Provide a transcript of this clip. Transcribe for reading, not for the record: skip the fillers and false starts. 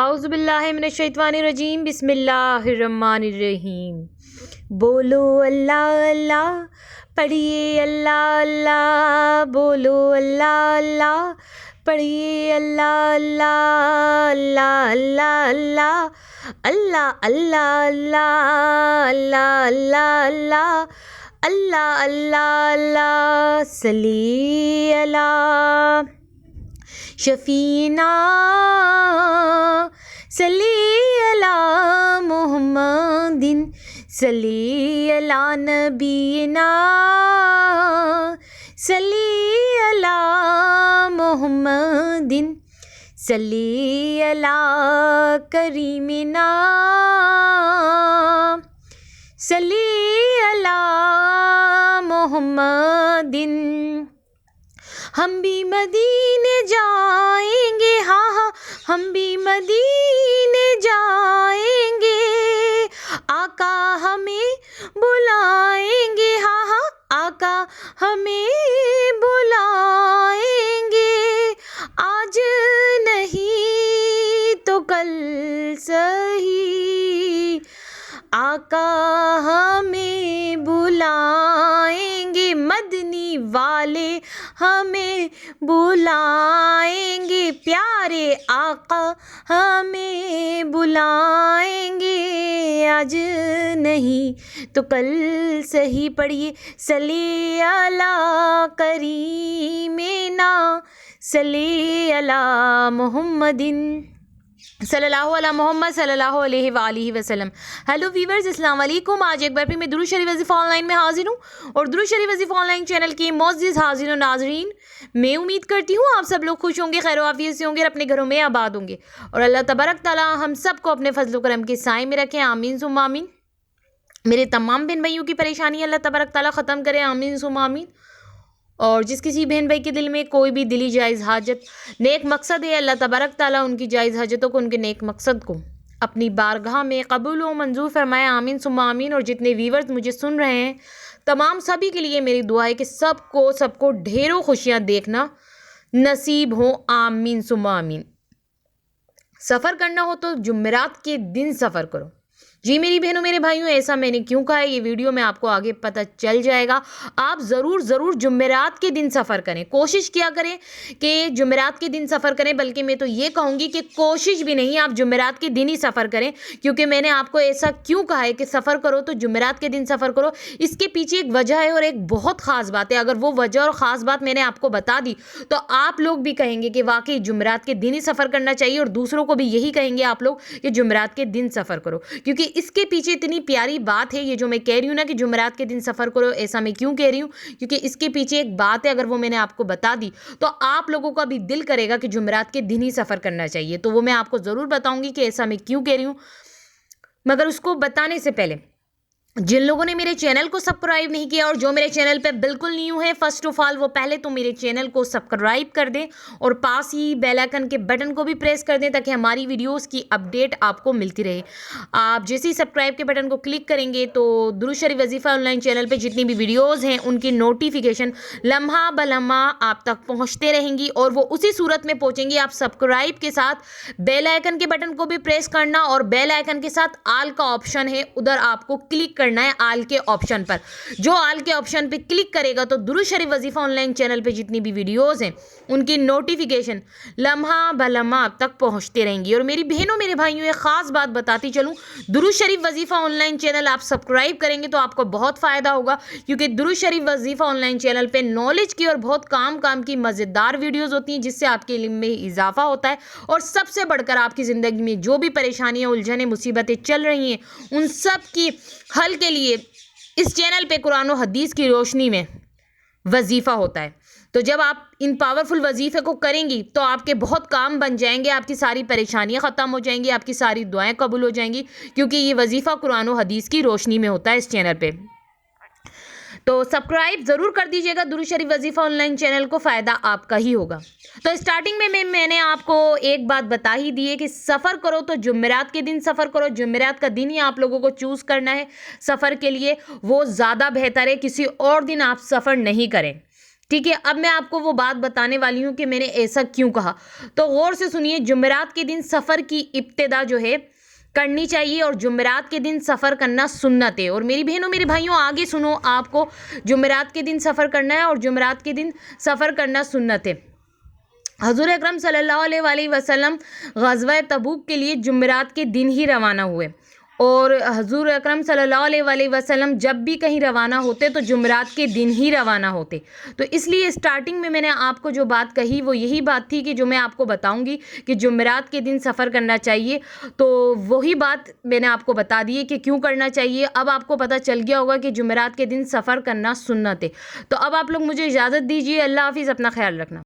औज़ुबिल्लाहिमिनश्शैतानिर्रजीम बिस्मिल्लाहिर्रहमानिर्रहीम। बोलो अल्लाह अल्लाह, पढ़िए अल्लाह अल्लाह, बोलो अल्लाह अल्लाह, पढ़िए अल्लाह अल्लाह, अल्लाह अल्लाह अल्लाह, अल्लाह अल्लाह अल्लाह, अल्लाह अल्लाह अल्लाह, अल्लाह अल्लाह, सल्ली अला शफीना, सल्ली अला मुहम्मदिन, सल्ली अला नबीना, सल्ली अला मुहम्मदिन, सल्ली अला करीमिना, सल्ली अला मुहम्मदिन। हम भी मदीने जाएंगे, हाँ हाँ हम भी मदीने जाएंगे, आका हमें बुलाएंगे, हाँ हाँ आका हमें बुलाएंगे, आज नहीं तो कल सही, आका हमें बुलाएंगे, मदनी वाले हमें बुलाएंगे, प्यारे आका हमें बुलाएंगे, आज नहीं तो कल सही। पढ़िए सल्ली अला करीमिना, सल्ली अला मुहम्मदिन, सल्लल्लाहु अला मोहम्मद सल्लल्लाहु अलैहि वालिहि वसल्लम। हेलो वीवर्स, अस्सलाम वालेकुम। आज एक बार फिर मैं दुरूद शरीफ वजीफ़ा ऑनलाइन में हाजिर हूँ और दुरूद शरीफ वजीफ़ा ऑनलाइन चैनल के मोअज़्ज़िज़ हाज़िर और नाज़रीन, मैं उम्मीद करती हूँ आप सब लोग खुश होंगे, खैर आफियत से होंगे और अपने घरों में आबाद होंगे और अल्लाह तबारक ताला हम सबको अपने फजल करम के साए में रखें, आमीन सुम्मा आमीन। मेरे तमाम बहन भाइयों की परेशानी अल्लाह तबारक ताला ख़त्म करे, आमीन सुम्मा आमीन। और जिस किसी बहन भाई के दिल में कोई भी दिली जायज़ हाजत, नेक मकसद है, अल्लाह तबारक ताला उनकी जायज़ हाजतों को, उनके नेक मकसद को अपनी बारगाह में कबूल व मंजूर फरमाए, आमीन सुम्मा आमीन। और जितने वीवर्स मुझे सुन रहे हैं तमाम सभी के लिए मेरी दुआ है कि सबको ढेरों खुशियाँ देखना नसीब हो, आमीन सुम्मा आमीन। सफ़र करना हो तो जुमेरात के दिन सफ़र करो। जी मेरी बहनों मेरे भाइयों, ऐसा मैंने क्यों कहा है ये वीडियो में आपको आगे पता चल जाएगा। आप ज़रूर जुमेरात के दिन सफ़र करें, कोशिश किया करें कि जुमेरात के दिन सफ़र करें, बल्कि मैं तो ये कहूँगी कि कोशिश भी नहीं, आप जुमेरात के दिन ही सफ़र करें, क्योंकि मैंने आपको ऐसा क्यों कहा है कि सफ़र करो तो जुमेरात के दिन सफ़र करो। इसके पीछे एक वजह है और एक बहुत ख़ास बात है। अगर वो वजह और ख़ास बात मैंने आपको बता दी तो आप लोग भी कहेंगे कि वाकई जुमेरात के दिन ही सफ़र करना चाहिए और दूसरों को भी यही कहेंगे आप लोग कि जुमेरात के दिन सफ़र करो, क्योंकि इसके पीछे इतनी प्यारी बात है। ये जो मैं कह रही हूँ ना कि जुमेरात के दिन सफ़र करो, ऐसा मैं क्यों कह रही हूँ, क्योंकि इसके पीछे एक बात है। अगर वो मैंने आपको बता दी तो आप लोगों का भी दिल करेगा कि जुमेरात के दिन ही सफ़र करना चाहिए, तो वो मैं आपको ज़रूर बताऊँगी कि ऐसा मैं क्यों कह रही हूँ। मगर उसको बताने से पहले जिन लोगों ने मेरे चैनल को सब्सक्राइब नहीं किया और जो मेरे चैनल पे बिल्कुल न्यू है, फर्स्ट ऑफ ऑल वो पहले तो मेरे चैनल को सब्सक्राइब कर दें और पास ही बेल आइकन के बटन को भी प्रेस कर दें ताकि हमारी वीडियोस की अपडेट आपको मिलती रहे। आप जैसे ही सब्सक्राइब के बटन को क्लिक करेंगे तो दुरूद शरीफ वजीफ़ा ऑनलाइन चैनल पर जितनी भी वीडियोज़ हैं उनकी नोटिफिकेशन लम्हा बलम्हा आप तक पहुँचते रहेंगी और वो उसी सूरत में पहुँचेंगी। आप सब्सक्राइब के साथ बेल आइकन के बटन को भी प्रेस करना और बेल आइकन के साथ आल का ऑप्शन है, उधर आपको क्लिक करना है आल के ऑप्शन पर। जो आल के ऑप्शन पे क्लिक करेगा तो दुरूद शरीफ वजीफ़ा ऑनलाइन चैनल पे जितनी भी वीडियोस हैं उनकी नोटिफिकेशन लम्हा बलम्हा आप तक पहुंचते रहेंगी। और मेरी बहनों मेरे भाइयों एक ख़ास बात बताती चलूँ, दुरूद शरीफ वजीफ़ा ऑनलाइन चैनल आप सब्सक्राइब करेंगे तो आपको बहुत फ़ायदा होगा, क्योंकि दुरूद शरीफ वजीफ़ा ऑनलाइन चैनल पर नॉलेज की और बहुत काम की मज़ेदार वीडियोज़ होती हैं जिससे आपके इल्म में इजाफा होता है और सबसे बढ़कर आपकी ज़िंदगी में जो भी परेशानियाँ, उलझनें, मुसीबतें चल रही हैं उन सब की हल के लिए इस चैनल पे कुरान और हदीस की रोशनी में वजीफ़ा होता है। तो जब आप इन पावरफुल वजीफ़े को करेंगी तो आपके बहुत काम बन जाएंगे, आपकी सारी परेशानियां ख़त्म हो जाएंगी, आपकी सारी दुआएं कबूल हो जाएंगी, क्योंकि ये वजीफ़ा कुरान और हदीस की रोशनी में होता है इस चैनल पे। तो सब्सक्राइब ज़रूर कर दीजिएगा दुरूद शरीफ वजीफ़ा ऑनलाइन चैनल को, फ़ायदा आपका ही होगा। तो स्टार्टिंग में मैंने आपको एक बात बता ही दी है कि सफ़र करो तो जुमेरात के दिन सफ़र करो, जुमेरात का दिन ही आप लोगों को चूज़ करना है सफ़र के लिए, वो ज़्यादा बेहतर है, किसी और दिन आप सफ़र नहीं करें। ठीक है, अब मैं आपको वो बात बताने वाली हूँ कि मैंने ऐसा क्यों कहा। तो गौर से सुनिए, जुमेरात के दिन सफ़र की इब्तिदा जो है करनी चाहिए और जुमेरात के दिन सफ़र करना सुन्नत है। और मेरी बहनों मेरे भाइयों आगे सुनो, आपको जुमेरात के दिन सफ़र करना है और जुमेरात के दिन सफ़र करना सुन्नत है। हज़ूर अकरम सल्लल्लाहु अलैहि वसल्लम ग़ज़वा तबूक के लिए जुमेरात के दिन ही रवाना हुए और हज़ूर अकरम सल्लल्लाहु अलैहि वसल्लम जब भी कहीं रवाना होते तो जुमेरात के दिन ही रवाना होते। तो इसलिए स्टार्टिंग में मैंने आपको जो बात कही वो यही बात थी कि जो मैं आपको बताऊंगी कि जुमेरात के दिन सफ़र करना चाहिए, तो वही बात मैंने आपको बता दी है कि क्यों करना चाहिए। अब आपको पता चल गया होगा कि जुमेरात के दिन सफ़र करना सुन्नत है। तो अब आप लोग मुझे इजाज़त दीजिए। अल्लाह हाफ़िज़, अपना ख्याल रखना।